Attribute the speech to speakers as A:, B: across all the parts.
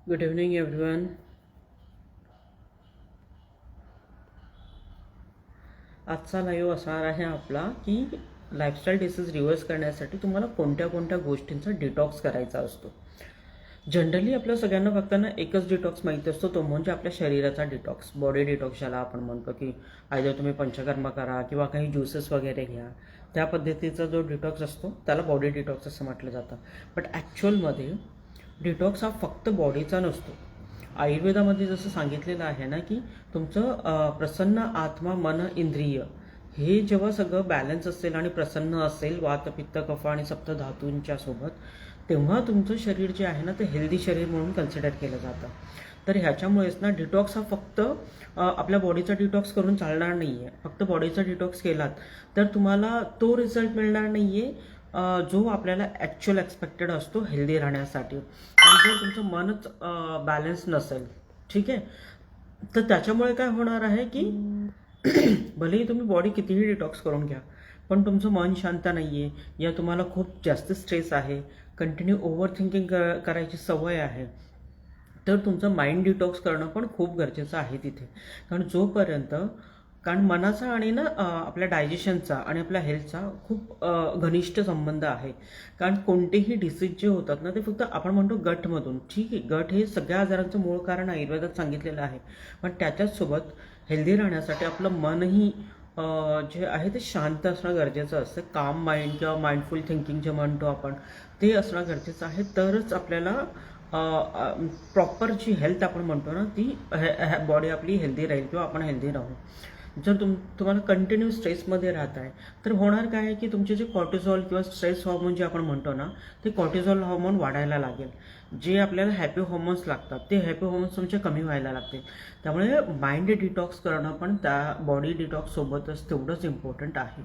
A: Good evening everyone. आजचा live असणार आहे आपला की लाईफस्टाईल डिसीज रिव्हर्स करण्यासाठी तुम्हाला कोणत्या कोणत्या गोष्टींचा डिटॉक्स करायचा असतो. जनरली आपल्या सगळ्यांना फक्त ना एकच डिटॉक्स माहिती असतो, तो म्हणजे आपल्या शरीराचा डिटॉक्स, बॉडी डिटॉक्स ज्याला आपण म्हणतो की आयदर तुम्ही पंचकर्म करा किंवा काही ज्युसेस वगैरे घ्या. त्या पद्धतीचा जो डिटॉक्स असतो त्याला बॉडी डिटॉक्स असं म्हटलं जातं. बट ॲक्च्युअलमध्ये डिटॉक्स हा फक्त बॉडीचा नसतो. आयुर्वेदामध्ये जसं सांगितलेलं आहे ना की तुमचं प्रसन्न आत्मा मन इंद्रिय हे जेव्हा सगळं बॅलन्स असेल आणि प्रसन्न असेल वात पित्त कफ आणि सप्त धातूंच्या सोबत, तेव्हा तुमचं शरीर जे आहे ना ते हेल्दी शरीर म्हणून कन्सिडर केलं जातं. तर ह्याच्यामुळेच ना डिटॉक्स हा फक्त आपल्या बॉडीचा डिटॉक्स करून चालणार नाही आहे. फक्त बॉडीचा डिटॉक्स केलात तर तुम्हाला तो रिझल्ट मिळणार नाही आहे जो आपल्याला ॲक्च्युअल एक्सपेक्टेड असतो हेल्दी राहण्यासाठी. आणि जर तुमचं मनच बॅलन्स नसेल, ठीक आहे, तर त्याच्यामुळे काय होणार आहे की भलेही तुम्ही बॉडी कितीही डिटॉक्स करून घ्या, पण तुमचं मन शांत नाही आहे या तुम्हाला खूप जास्त स्ट्रेस आहे, कंटिन्यू ओव्हर थिंकिंग करायची सवय आहे, तर तुमचं माइंड डिटॉक्स करणं पण खूप गरजेचं आहे तिथे. कारण मनाचा आणि ना आपल्या डायजेशनचा आणि आपल्या हेल्थचा खूप घनिष्ठ संबंध आहे. कारण कोणतेही डिसीज जे होतात ना ते फक्त आपण म्हणतो गटमधून, ठीक आहे, गट हे सगळ्या आजारांचं मूळ कारण आयुर्वेदात सांगितलेलं आहे. पण त्याच्याच सोबत हेल्दी राहण्यासाठी आपलं मनही जे आहे ते शांत असणं गरजेचं असतं. काम माइंड किंवा माइंडफुल थिंकिंग जे म्हणतो आपण, ते असणं गरजेचं आहे. तरच आपल्याला प्रॉपर जी हेल्थ आपण म्हणतो ना ती बॉडी आपली हेल्दी राहील किंवा आपण हेल्दी राहू. जर तुम्हाला कंटिन्यू स्ट्रेसमध्ये राहत आहे तर होणार काय आहे की तुमचे जे कॉर्टिझॉल किंवा स्ट्रेस हॉर्मोन जे आपण म्हणतो ना ते कॉर्टिझॉल हॉर्मोन वाढायला लागेल. जे आपल्याला हॅपी हॉर्मोन्स लागतात ते हॅपी हॉर्मोन्स तुमचे कमी व्हायला लागतील. त्यामुळे माइंड डिटॉक्स करणं पण त्या बॉडी डिटॉक्स सोबतच तेवढंच इम्पॉर्टंट आहे.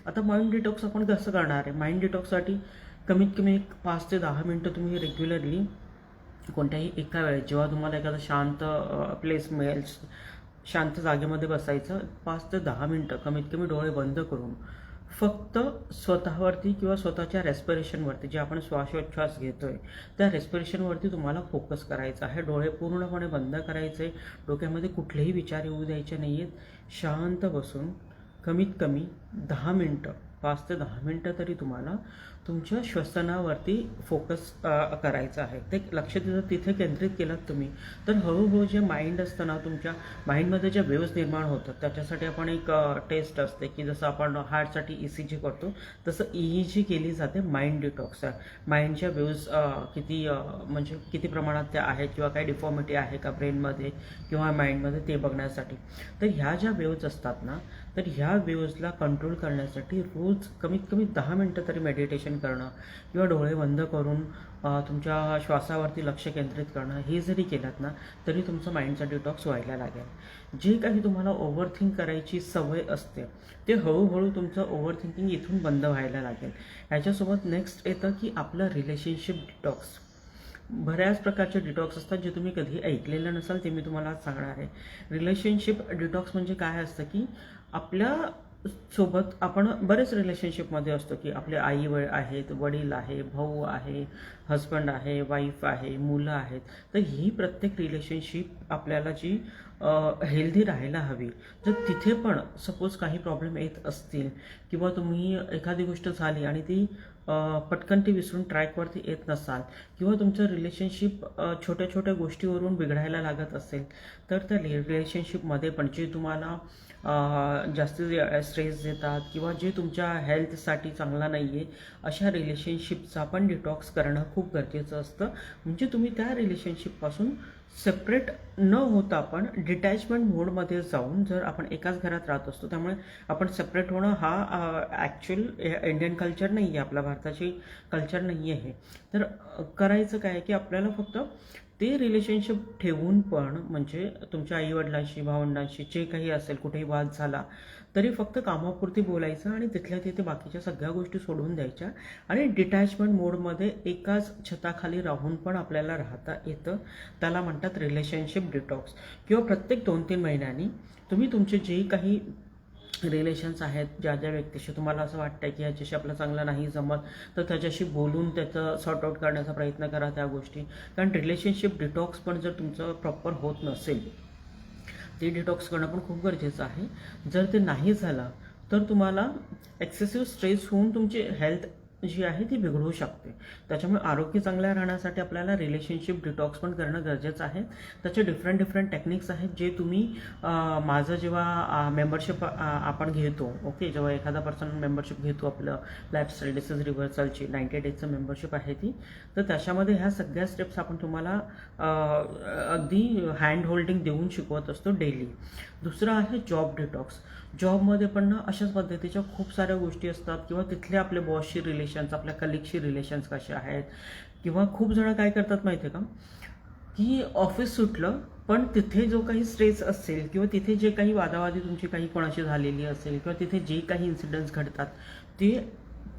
A: आता माइंड डिटॉक्स आपण कसं करणार आहे? माइंड डिटॉक्ससाठी कमीत कमी एक 5 ते 10 मिनटं तुम्ही रेग्युलरली कोणत्याही एका वेळेस जेव्हा तुम्हाला एखादा शांत प्लेस मिळेल, शांत जागेमध्ये बसायचं, 5 ते 10 मिनटं कमीत कमी डोळे बंद करून फक्त स्वतःवरती किंवा स्वतःच्या रेस्पिरेशनवरती, जे आपण श्वासोच्छ्वास घेतोय त्या रेस्पिरेशनवरती तुम्हाला फोकस करायचा आहे. डोळे पूर्णपणे बंद करायचे, डोक्यामध्ये कुठलेही विचार येऊ द्यायचे नाही आहेत. शांत बसून कमीत कमी 10 मिनटं, 5 ते 10 मिनटं तरी तुम्हाला तुमच्या श्वसनावरती फोकस करायचं आहे. ते लक्ष तिथे केंद्रित केलात तुम्ही तर हळूहळू जे माइंड असतं ना, तुमच्या माइंडमध्ये ज्या वेव्स निर्माण होतात त्याच्यासाठी आपण एक टेस्ट असते की जसं आपण हार्टसाठी ECG करतो तसं EEG केली जाते माइंड डिटॉक्स. माइंडच्या वेव्स किती म्हणजे किती प्रमाणात त्या आहेत किंवा काही डिफॉर्मिटी आहे का ब्रेनमध्ये किंवा माइंडमध्ये ते बघण्यासाठी. तर ह्या ज्या वेव्स असतात ना, तर ह्या वेव्सला कंट्रोल करण्यासाठी रोज कमीत कमी 10 मिनटं तरी मेडिटेशन करणं किंवा डोळे बंद करून तुमच्या श्वासावरती लक्ष केंद्रित करणं, हे जरी केलात ना तरी तुमचं माइंडचा डिटॉक्स व्हायला लागेल. जे काही तुम्हाला ओव्हर थिंक करायची सवय असते ते हळूहळू तुमचं ओव्हर थिंकिंग इथून बंद व्हायला लागेल. याच्यासोबत नेक्स्ट येतं की आपलं रिलेशनशिप डिटॉक्स. बऱ्याच प्रकारचे डिटॉक्स असतात जे तुम्ही कधी ऐकलेलं नसाल, ते मी तुम्हाला आज सांगणार आहे. रिलेशनशिप डिटॉक्स म्हणजे काय असतं की आपल्या सोबत आपण बरेच रिलेशनशिपमध्ये असतो की आपले आई आहेत, वडील आहे, भाऊ आहे, हजबंड आहे, वाईफ आहे, मुलं आहेत. तर ही प्रत्येक रिलेशनशिप आपल्याला जी हेल्दी राहायला हवी. जर तिथे पण सपोज काही प्रॉब्लेम येत असतील किंवा तुम्ही एखादी गोष्ट झाली आणि ती पटकन ती विसरून ट्रॅकवरती येत नसाल किंवा तुमचं रिलेशनशिप छोट्या छोट्या गोष्टीवरून बिघडायला लागत असेल, तर त्या रिलेशनशिपमध्ये पण जे तुम्हाला जास्त स्ट्रेस देतात किंवा जे तुमच्या हेल्थसाठी चांगला नाही आहे, अशा रिलेशनशिपचा पण डिटॉक्स करणं खूप गरजेचं असतं. म्हणजे तुम्ही त्या रिलेशनशिपपासून सेपरेट न होता पण डिटॅचमेंट मोडमध्ये जाऊन, जर आपण एकाच घरात राहत असतो त्यामुळे आपण सेपरेट होणं हा ॲक्च्युअल इंडियन कल्चर नाही आहे, आपल्या भारताची कल्चर नाही आहे. तर करायचं काय की आपल्याला फक्त ते रिलेशनशिप ठेवून पण, म्हणजे तुमच्या आईवडिलांशी, भावंडांशी जे काही असेल, कुठेही वाद झाला तरी फक्त कामापुरती बोलायचं आणि तिथल्या तिथे बाकीच्या सगळ्या गोष्टी सोडून द्यायच्या आणि डिटॅचमेंट मोडमध्ये एकाच छताखाली राहून पण आपल्याला राहता येतं. त्याला म्हणतात रिलेशनशिप डिटॉक्स. किंवा प्रत्येक 2-3 महिन्यांनी तुम्ही तुमचे जे काही रिलेशन्स आहेत, ज्या ज्या व्यक्तीशी तुम्हाला असं वाटतं की ह्याच्याशी आपलं चांगलं नाही जमत, तर त्याच्याशी बोलून त्याचं सॉर्ट आउट करण्याचा प्रयत्न करा त्या गोष्टी. कारण रिलेशनशिप डिटॉक्स पण जर तुमचं प्रॉपर होत नसेल, ते डिटॉक्स करणं पण खूप गरजेचं आहे. जर ते नाही झालं तर तुम्हाला एक्सेसिव्ह स्ट्रेस होऊन तुमची हेल्थ जी आहे ती बिघडू शकते. त्याच्यामुळे आरोग्य चांगलं राहण्यासाठी आपल्याला रिलेशनशिप डिटॉक्स पण करणं गरजेचं आहे. त्याचे डिफरंट डिफरंट टेक्निक्स आहेत, जे तुम्ही माझं जेव्हा मेंबरशिप आपण घेतो, ओके, जेव्हा एखादा पर्सन मेंबरशिप घेतो आपलं लाईफस्टाईल डिसीज रिव्हर्सलची 90 डेजचं मेंबरशिप आहे ती, तर त्याच्यामध्ये ह्या सगळ्या स्टेप्स आपण तुम्हाला अगदी हँड होल्डिंग देऊन शिकवत असतो डेली. दुसरं आहे जॉब डिटॉक्स. जॉबमध्ये पण ना अशाच पद्धतीच्या खूप साऱ्या गोष्टी असतात, किंवा तिथले आपले बॉसशी रिलेशन्स, आपल्या कलिगशी रिलेशन्स कसे आहेत, किंवा खूप जण काय करतात माहिती आहे का, की ऑफिस सुटलं पण तिथे जो काही स्ट्रेस असेल, किंवा तिथे जे काही वादावादी तुमची काही कोणाशी झालेली असेल, किंवा तिथे जे काही इन्सिडेंट्स घडतात, ते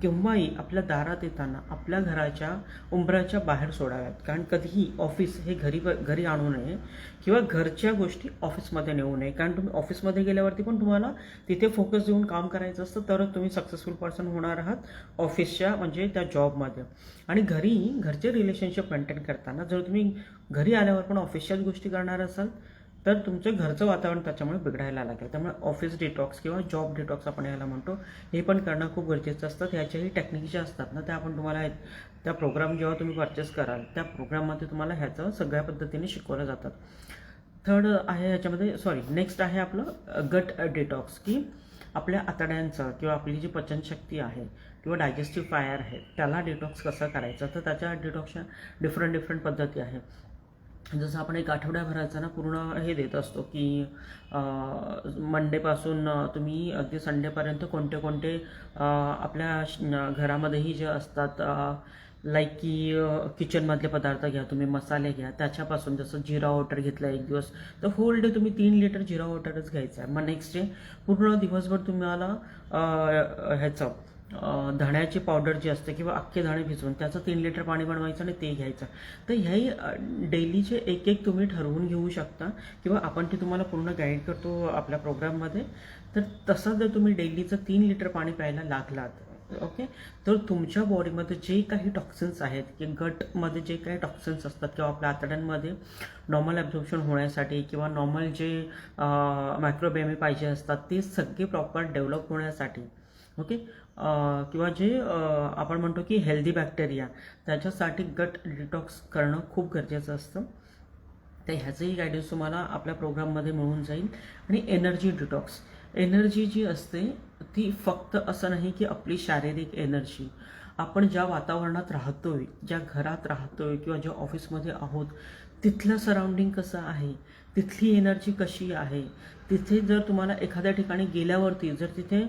A: केव्हाही आपल्या दारात येताना आपल्या घराच्या उंबराच्या बाहेर सोडाव्यात. कारण कधीही ऑफिस हे घरी आणू नये, किंवा घरच्या गोष्टी ऑफिसमध्ये नेऊ नये. कारण तुम्ही ऑफिसमध्ये गेल्यावरती पण तुम्हाला तिथे फोकस देऊन काम करायचं असतं, तरच तुम्ही सक्सेसफुल पर्सन होणार आहात ऑफिसच्या म्हणजे त्या जॉबमध्ये. आणि घरचे रिलेशनशिप मेंटेन करताना जर तुम्ही घरी आल्यावर पण ऑफिसच्याच गोष्टी करणार असाल, तर तुमचं घरचं वातावरण त्याच्यामुळे बिघडायला लागेल. त्यामुळे ऑफिस डिटॉक्स किंवा जॉब डिटॉक्स आपण याला म्हणतो, हे पण करणं खूप गरजेचं असतं. ह्याच्याही टेक्निक ज्या असतात ना, त्या आपण तुम्हाला त्या प्रोग्राम जेव्हा तुम्ही परचेस कराल त्या प्रोग्राममध्ये तुम्हाला ह्याचं सगळ्या पद्धतीने शिकवलं जातात. थर्ड आहे ह्याच्यामध्ये नेक्स्ट आहे आपलं गट डिटॉक्स, की आपल्या आतड्यांचं किंवा आपली जी पचनशक्ती आहे किंवा डायजेस्टिव्ह फायर आहे त्याला डिटॉक्स कसं करायचं. तर त्याच्या डिटॉक्सच्या डिफरंट पद्धती आहेत. जसं आपण एक आठवड्याभराचा ना पूर्ण हे देत असतो, की मंडेपासून तुम्ही अगदी संडेपर्यंत कोणते कोणते आपल्या घरामध्येही जे असतात, लाईक की किचनमधले पदार्थ घ्या तुम्ही, मसाले घ्या, त्याच्यापासून जसं जिरा वॉटर घेतला एक दिवस, तर होल डे तुम्ही 3 लिटर जिरा वॉटरच घ्यायचं आहे. मग नेक्स्ट डे पूर्ण दिवसभर तुम्हाला ह्याचं धण्याची पावडर जी असते किंवा अख्खे धणे भिजवून त्याचं 3 लिटर पाणी बनवायचं आणि ते घ्यायचं. तर ह्याही डेलीचे एक तुम्ही ठरवून घेऊ शकता, किंवा आपण ते तुम्हाला पूर्ण गाईड करतो आपल्या प्रोग्राममध्ये. तर तसं जर तुम्ही डेलीचं 3 लिटर पाणी प्यायला लागलात, ओके, तर तुमच्या बॉडीमध्ये जे काही टॉक्सिन्स आहेत, की गटमध्ये जे काही टॉक्सिन्स असतात, किंवा आपल्या आतड्यांमध्ये नॉर्मल ॲब्झॉर्प्शन होण्यासाठी किंवा नॉर्मल जे मायक्रोबायोम पाहिजे असतात, ते सगळे प्रॉपर डेव्हलप होण्यासाठी, ओके, किंवा जे आपण म्हणतो की हेल्दी बॅक्टेरिया, त्याच्यासाठी गट डिटॉक्स करणं खूप गरजेचं असतं. तर ह्याचंही गायडन्स तुम्हाला आपल्या प्रोग्राममध्ये मिळून जाईल. आणि एनर्जी डिटॉक्स, एनर्जी जी असते ती फक्त असं नाही की आपली शारीरिक एनर्जी, आपण ज्या वातावरणात राहतोय, ज्या घरात राहतोय किंवा ज्या ऑफिसमध्ये आहोत, तिथलं सराउंडिंग कसं आहे, तिथली एनर्जी कशी आहे. तिथे जर तुम्हाला एखाद्या ठिकाणी गेल्यावरती जर तिथे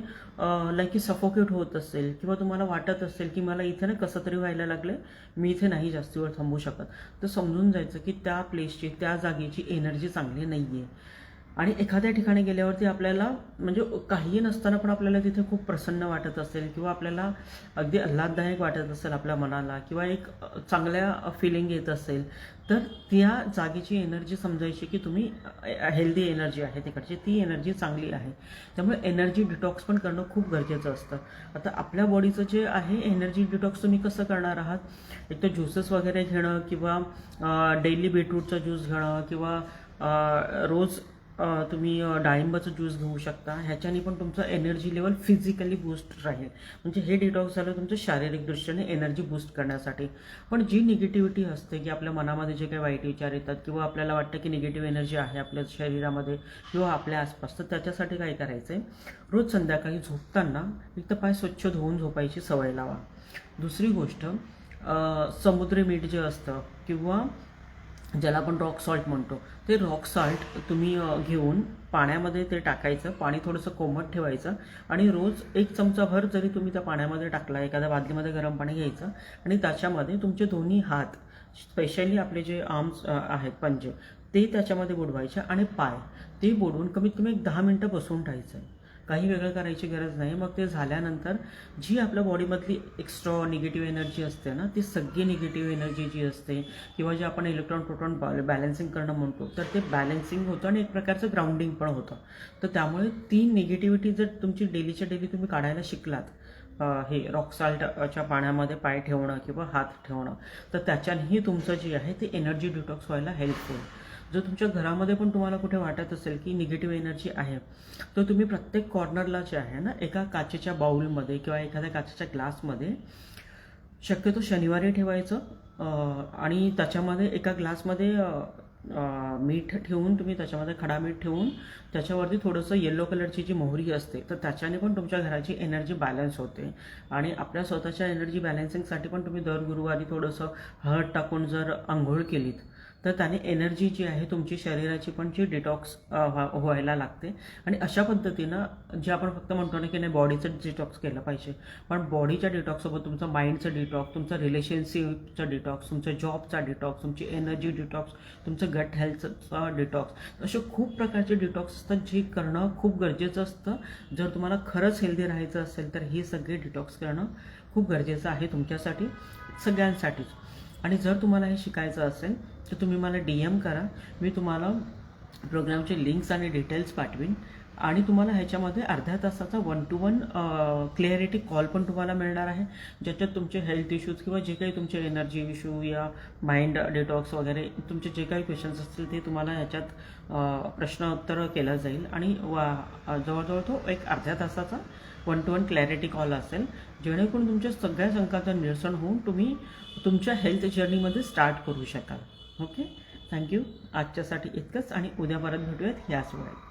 A: लाईक की सफोकेट होत असेल, किंवा तुम्हाला वाटत असेल की मला इथे ना कसं तरी व्हायला लागलं, मी इथे नाही जास्त वेळ थांबू शकत, तर समजून जायचं की त्या प्लेसची, त्या जागेची एनर्जी चांगली नाही आहे. आणि एखाद्या ठिकाणी गेल्यावरती आपल्याला म्हणजे काही नसताना पण आपल्याला तिथे खूप प्रसन्न वाटत असेल, किंवा आपल्याला अगदी आल्हाददायक वाटत असेल आपल्या मनाला, किंवा एक चांगल्या फिलिंग येत असेल, तर त्या जागेची एनर्जी समजायची की तुम्ही हेल्दी एनर्जी आहे तिकडची, ती एनर्जी चांगली आहे. त्यामुळे एनर्जी डिटॉक्स पण करणं खूप गरजेचं असतं. आता आपल्या बॉडीचं जे आहे एनर्जी डिटॉक्स तुम्ही कसं करणार आहात, एक तर ज्युसेस वगैरे घेणं, किंवा डेली बीटरूटचा ज्यूस घेणं, किंवा रोज तुम्ही डाळिंबाचं ज्यूस घेऊ शकता. ह्याच्याने पण तुमचं एनर्जी लेवल फिजिकली बूस्ट राहील. म्हणजे हे डिटॉक्स झालं तुमचं शारीरिक दृष्टीने एनर्जी बूस्ट करण्यासाठी. पण जी निगेटिव्हिटी असते, की आपल्या मनामध्ये जे काही वाईट विचार येतात, किंवा आपल्याला वाटतं की निगेटिव्ह एनर्जी आहे आपल्या शरीरामध्ये किंवा आपल्या आसपास, तर त्याच्यासाठी काय करायचं आहे, रोज संध्याकाळी झोपताना एक तर पाय स्वच्छ धुवून झोपायची सवय लावा. दुसरी गोष्ट, समुद्री मीठ जे असतं, किंवा ज्याला आपण रॉक सॉल्ट म्हणतो, ते रॉक सॉल्ट तुम्ही घेऊन पाण्यामध्ये ते टाकायचं, पाणी थोडंसं कोमट ठेवायचं, आणि रोज 1 चमचाभर जरी तुम्ही त्या पाण्यामध्ये टाकला, एखाद्या बादलीमध्ये गरम पाणी घ्यायचं, आणि त्याच्यामध्ये तुमचे दोन्ही हात, स्पेशली आपले जे आर्म्स आहेत पंजे, ते त्याच्यामध्ये बुडवायचे, आणि पाय ते बुडवून कमीत कमी 10 मिनटं बसून राहायचं आहे. काही वेगळं करायची गरज नाही. मग ते झाल्यानंतर जी आपल्या बॉडीमधली एक्स्ट्रा निगेटिव्ह एनर्जी असते ना, ती सगळी निगेटिव्ह एनर्जी जी असते किंवा जे आपण इलेक्ट्रॉन प्रोटॉन बॅलन्सिंग करणं म्हणतो, तर ते बॅलन्सिंग होतं आणि एक प्रकारचं ग्राउंडिंग पण होतं. तर त्यामुळे ती निगेटिव्हिटी जर तुमची डेलीच्या डेली तुम्ही काढायला शिकलात, हे रॉक साल्टच्या पाण्यामध्ये पाय ठेवणं किंवा हात ठेवणं, तर त्याच्यानेही तुमचं जे आहे ते एनर्जी डिटॉक्स व्हायला हेल्प होईल. जर तुमच्या घरामध्ये पण तुम्हाला कुठे वाटत असेल की निगेटिव्ह एनर्जी आहे, तर तुम्ही प्रत्येक कॉर्नरला जे आहे ना, एका काचेच्या बाउलमध्ये किंवा एखाद्या काचेच्या ग्लासमध्ये शक्यतो शनिवारी ठेवायचं आणि त्याच्यामध्ये एका ग्लासमध्ये मीठ ठेवून, तुम्ही त्याच्यामध्ये खडा मीठ ठेवून त्याच्यावरती थोडंसं येलो कलरची जी मोहरी असते, तर त्याच्याने पण तुमच्या घराची एनर्जी बॅलन्स होते. आणि आपल्या स्वतःच्या एनर्जी बॅलन्सिंगसाठी पण तुम्ही दर गुरुवारी थोडंसं हळद टाकून जर आंघोळ केलीत, तर त्याने एनर्जी जी आहे तुमची शरीराची पण जी डिटॉक्स व्हायला लागते. आणि अशा पद्धतीनं जे आपण फक्त म्हणतो ना की नाही बॉडीचं डिटॉक्स केलं पाहिजे, पण बॉडीच्या डिटॉक्ससोबत तुमचं माइंडचं डिटॉक्स, तुमचं रिलेशनशिपचं डिटॉक्स, तुमच्या जॉबचा डिटॉक्स, तुमची एनर्जी डिटॉक्स, तुमचं गट हेल्थचा डिटॉक्स, असे खूप प्रकारचे डिटॉक्स असतात जे करणं खूप गरजेचं असतं. जर तुम्हाला खरंच हेल्दी राहायचं असेल तर हे सगळे डिटॉक्स करणं खूप गरजेचं आहे तुमच्यासाठी, सगळ्यांसाठीच. आणि जर तुम्हाला हे शिकायचं असेल तर तुम्ही मला DM करा, मी तुम्हाला प्रोग्रामचे लिंक्स आणि डिटेल्स पाठवीन. आणि तुम्हाला ह्याच्यामध्ये अर्ध्या तासाचा 1-to-1 क्लिअरिटी कॉल पण तुम्हाला मिळणार आहे, ज्याच्यात तुमचे हेल्थ इश्यूज किंवा जे काही तुमचे एनर्जी इश्यू या माइंड डिटॉक्स वगैरे तुमचे जे काही क्वेश्चन्स असतील ते तुम्हाला ह्याच्यात प्रश्न उत्तर केलं जाईल. आणि जवळजवळ तो एक अर्ध्या तासाचा 1-to-1 क्लॅरिटी कॉल असेल, जेणेकरून तुमच्या सगळ्या शंकांचं निरसन होऊन तुम्ही तुमच्या हेल्थ जर्नीमध्ये स्टार्ट करू शकाल. Okay, thank you. आजच्यासाठी इतकंच आणि उद्या परत भेटूयात ह्याच वेळेत.